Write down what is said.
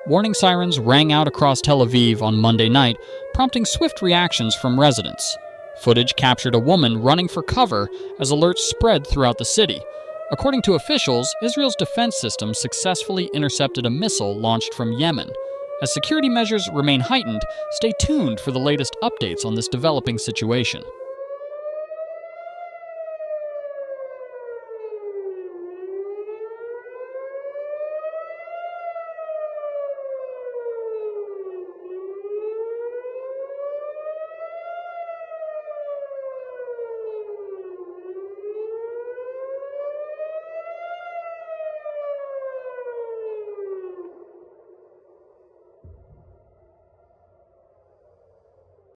Warning sirens rang out across Tel Aviv on Monday night, prompting swift reactions from residents. Footage captured a woman running for cover as alerts spread throughout the city. According to officials, Israel's defense system successfully intercepted a missile launched from Yemen. As security measures remain heightened, stay tuned for the latest updates on this developing situation.